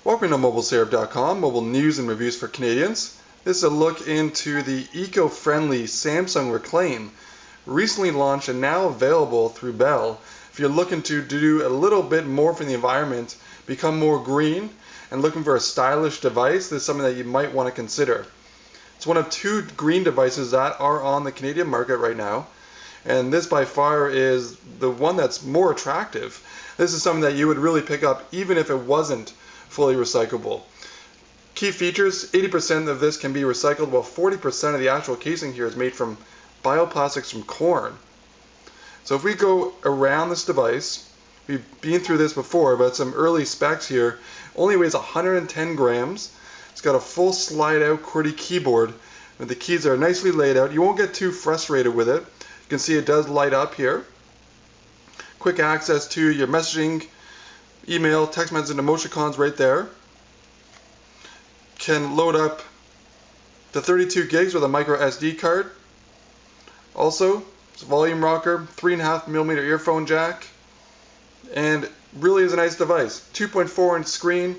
Welcome to MobileSyrup.com, mobile news and reviews for Canadians. This is a look into the eco-friendly Samsung Reclaim, recently launched and now available through Bell. If you're looking to do a little bit more for the environment, become more green, and looking for a stylish device, this is something that you might want to consider. It's one of two green devices that are on the Canadian market right now, and this by far is the one that's more attractive. This is something that you would really pick up even if it wasn't fully recyclable. Key features: 80% of this can be recycled, while 40% of the actual casing here is made from bioplastics from corn. So if we go around this device, we've been through this before, but some early specs here. Only weighs 110 grams. It's got a full slide out QWERTY keyboard, and the keys are nicely laid out. You won't get too frustrated with it. You can see it does light up here. Quick access to your messaging, email, text message, and emoticons right there. Can load up to 32 gigs with a micro SD card. Also, it's a volume rocker, 3.5mm earphone jack, and really is a nice device. 2.4-inch screen,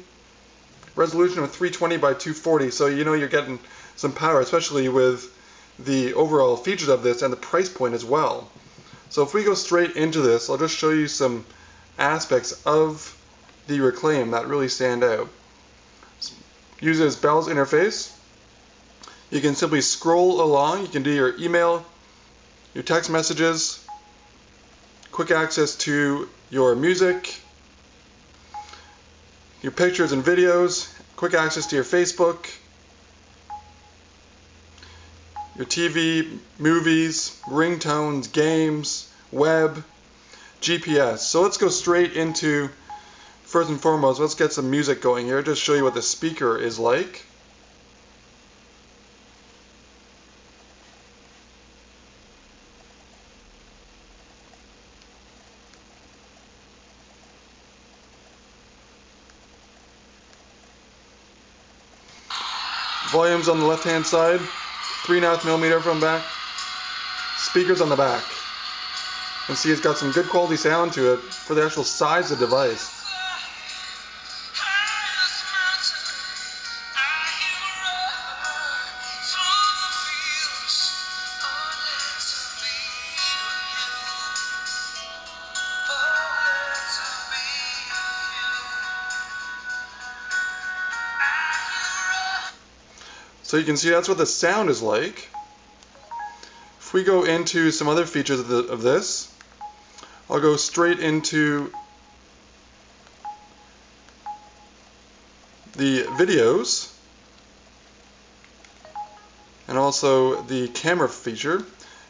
resolution of 320 by 240, so you know you're getting some power, especially with the overall features of this and the price point as well. So if we go straight into this, I'll just show you some aspects of the Reclaim that really stand out. Uses Bell's interface. You can simply scroll along. You can do your email, your text messages, quick access to your music, your pictures and videos, quick access to your Facebook, your TV, movies, ringtones, games, web, GPS. So let's go straight into, first and foremost, let's get some music going here, just show you what the speaker is like. Volumes on the left hand side, 3.5mm from back, speakers on the back. You can see it's got some good quality sound to it for the actual size of the device. So you can see that's what the sound is like. If we go into some other features of this, I'll go straight into the videos and also the camera feature.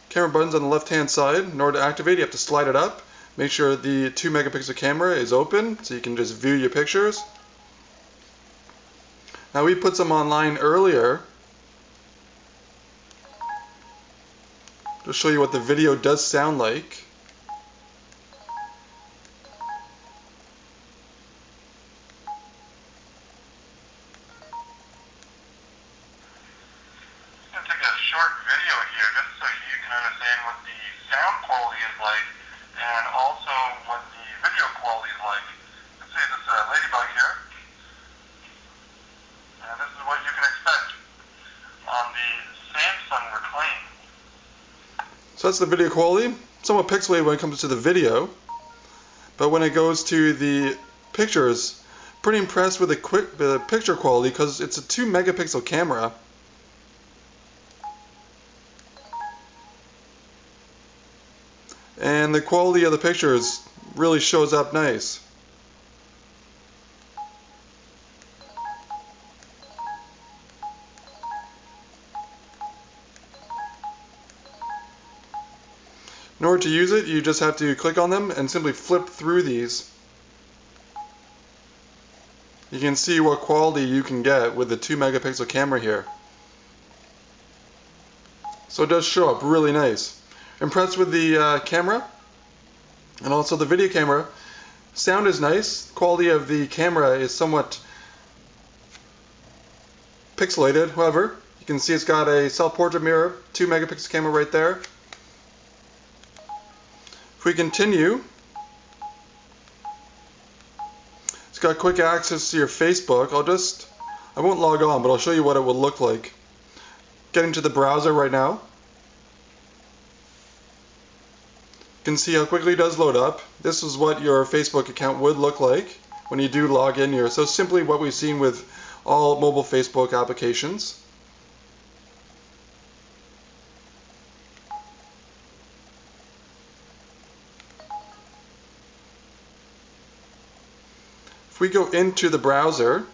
Camera button's on the left hand side. In order to activate, you have to slide it up. Make sure the 2-megapixel camera is open so you can just view your pictures. Now we put some online earlier to show you what the video does sound like. I'm going to take a short video here just so you can understand what the sound quality is like and also what the video quality is like. Let's see this ladybug here. And this is what you can expect on the Samsung Reclaim. So that's the video quality. Somewhat pixelated when it comes to the video, but when it goes to the pictures, pretty impressed with the picture quality because it's a 2-megapixel camera. And the quality of the pictures really shows up nice. In order to use it, you just have to click on them and simply flip through these. You can see what quality you can get with the 2-megapixel camera here. So it does show up really nice. Impressed with the camera and also the video camera. Sound is nice. Quality of the camera is somewhat pixelated. However, you can see it's got a self-portrait mirror, 2-megapixel camera right there. If we continue, It's got quick access to your Facebook. I won't log on, but I'll show you what it will look like. Getting to the browser right now. You can see how quickly it does load up. This is what your Facebook account would look like when you do log in here. So simply what we've seen with all mobile Facebook applications. If we go into the browser,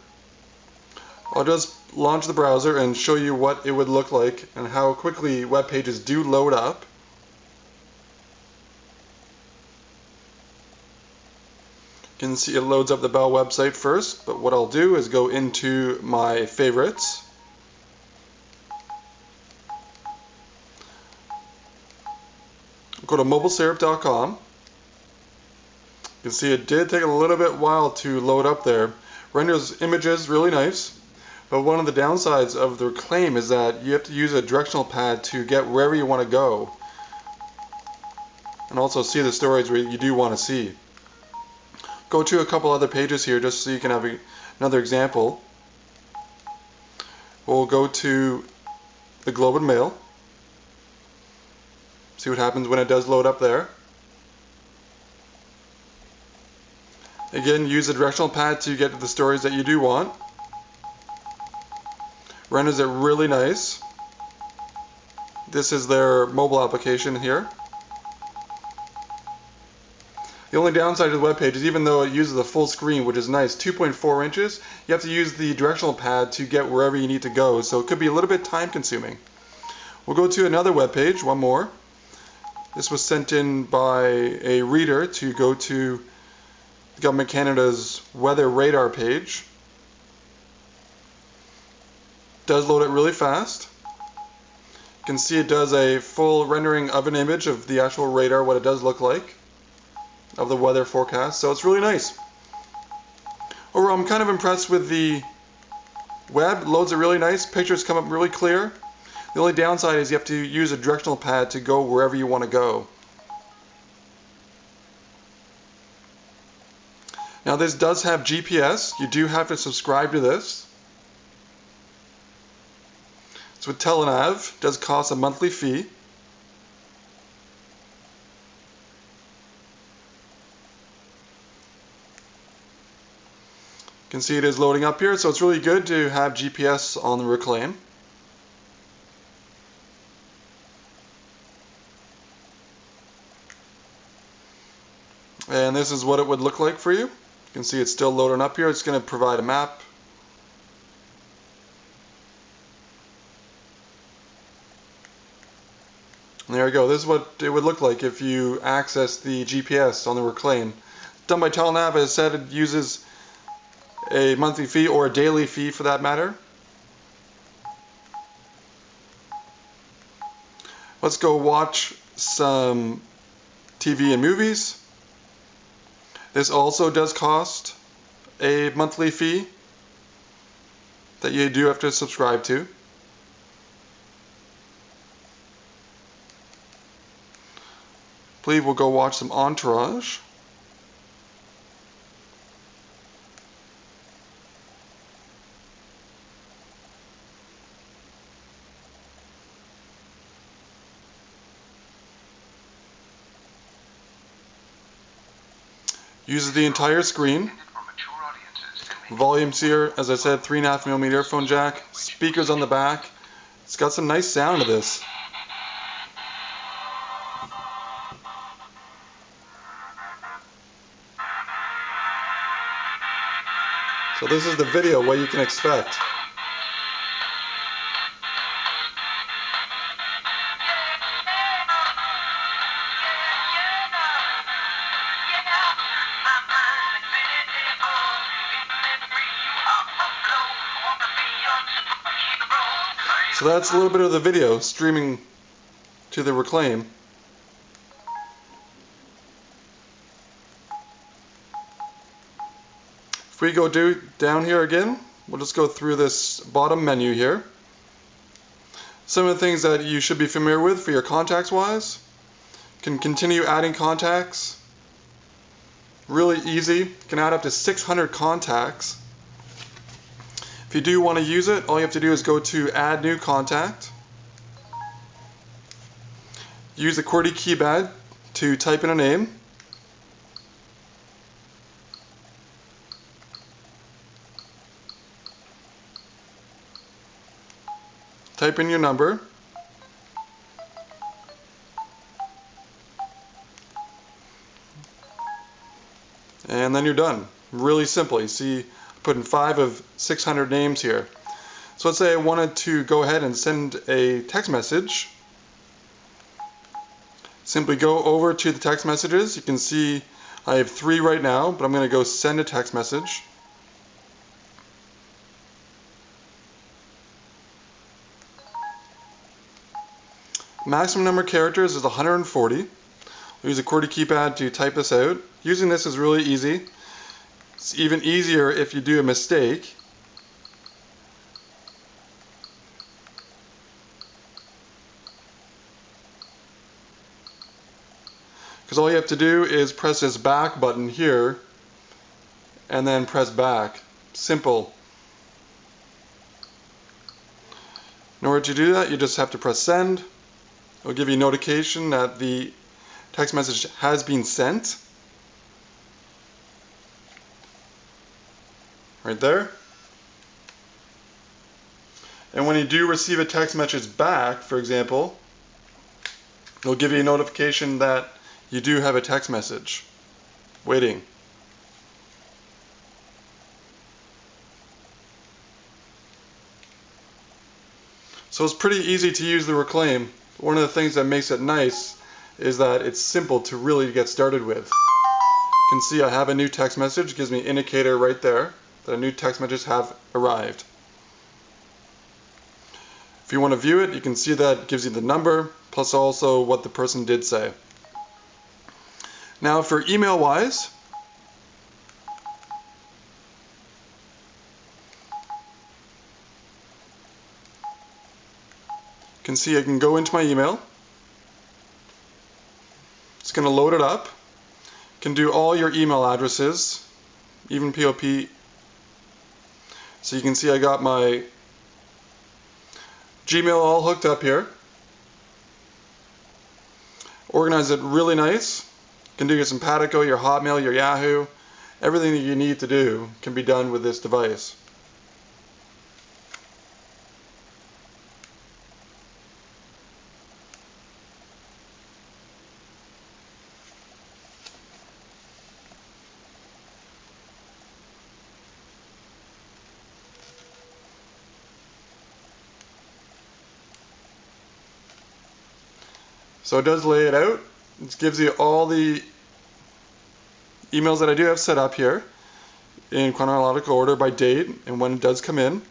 I'll just launch the browser and show you what it would look like and how quickly web pages do load up. You can see it loads up the Bell website first, but what I'll do is go into my favorites. Go to mobilesyrup.com. You can see it did take a little bit while to load up there. Renders images really nice, but one of the downsides of the Reclaim is that you have to use a directional pad to get wherever you want to go, and also see the stories where you do want to see. Go to a couple other pages here just so you can have another example. We'll go to the Globe and Mail. See what happens when it does load up there. Again, use the directional pad to get to the stories that you do want. Renders it really nice. This is their mobile application here. The only downside to the web page is even though it uses a full screen, which is nice, 2.4 inches, you have to use the directional pad to get wherever you need to go, so it could be a little bit time consuming. We'll go to another web page, one more. This was sent in by a reader to go to Government Canada's weather radar page. Does load it really fast. You can see it does a full rendering of an image of the actual radar, what it does look like, of the weather forecast, so it's really nice. Overall, I'm kind of impressed with the web. It loads it really nice, pictures come up really clear. The only downside is you have to use a directional pad to go wherever you want to go. Now this does have GPS. You do have to subscribe to this. It's with Telenav. It does cost a monthly fee. You can see it is loading up here, so it's really good to have GPS on the Reclaim. And this is what it would look like for you. You can see it's still loading up here. It's going to provide a map. And there you go. This is what it would look like if you access the GPS on the Reclaim. Done by Telenav. As I said, it uses a monthly fee or a daily fee for that matter. Let's go watch some TV and movies. This also does cost a monthly fee that you do have to subscribe to. I believe we'll go watch some Entourage. Uses the entire screen. Volumes here, as I said, 3.5mm earphone jack. Speakers on the back. It's got some nice sound to this. So this is the video, what you can expect. So that's a little bit of the video streaming to the Reclaim. If we go down here again, we'll just go through this bottom menu here. Some of the things that you should be familiar with for your contacts wise. You can continue adding contacts. Really easy. You can add up to 600 contacts. If you do want to use it, all you have to do is go to Add New Contact. Use the QWERTY keypad to type in a name. Type in your number. And then you're done. Really simple. You see, I put in 5 of 600 names here. So let's say I wanted to go ahead and send a text message. Simply go over to the text messages. You can see I have 3 right now, but I'm going to go send a text message. Maximum number of characters is 140. We'll use a QWERTY keypad to type this out. Using this is really easy. It's even easier if you do a mistake. Because all you have to do is press this back button here and then press back. Simple. In order to do that, you just have to press send. It will give you a notification that the text message has been sent. Right there. And when you do receive a text message back, for example, it will give you a notification that you do have a text message waiting. So it's pretty easy to use the Reclaim. One of the things that makes it nice is that it's simple to really get started with. You can see I have a new text message. It gives me an indicator right there that a new text messages have arrived. If you want to view it, you can see that it gives you the number plus also what the person did say. Now for email wise, you can see I can go into my email. It's going to load it up. You can do all your email addresses, even POP. So you can see I got my Gmail all hooked up here. Organize it really nice. You can do your Simpatico, your Hotmail, your Yahoo. Everything that you need to do can be done with this device. So it does lay it out. It gives you all the emails that I do have set up here in chronological order by date and when it does come in.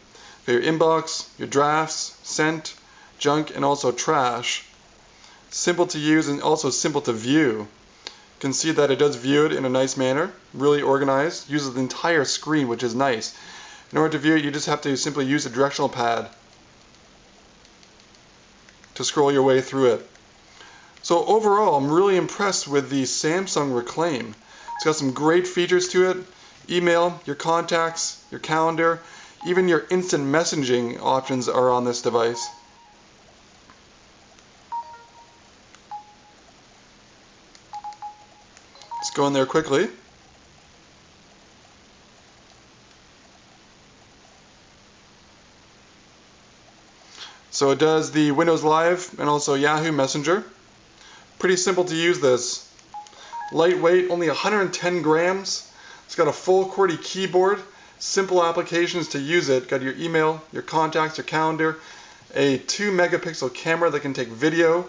Your inbox, your drafts, sent, junk, and also trash. Simple to use and also simple to view. You can see that it does view it in a nice manner, really organized, uses the entire screen, which is nice. In order to view it, you just have to simply use a directional pad to scroll your way through it. So overall, I'm really impressed with the Samsung Reclaim. It's got some great features to it. Email, your contacts, your calendar, even your instant messaging options are on this device. Let's go in there quickly. So it does the Windows Live and also Yahoo Messenger. Pretty simple to use this. Lightweight, only 110 grams. It's got a full QWERTY keyboard. Simple applications to use it. Got your email, your contacts, your calendar. A 2 megapixel camera that can take video.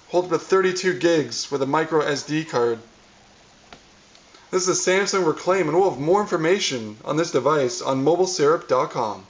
Holds up to 32 gigs with a micro SD card. This is a Samsung Reclaim, and we'll have more information on this device on mobilesyrup.com.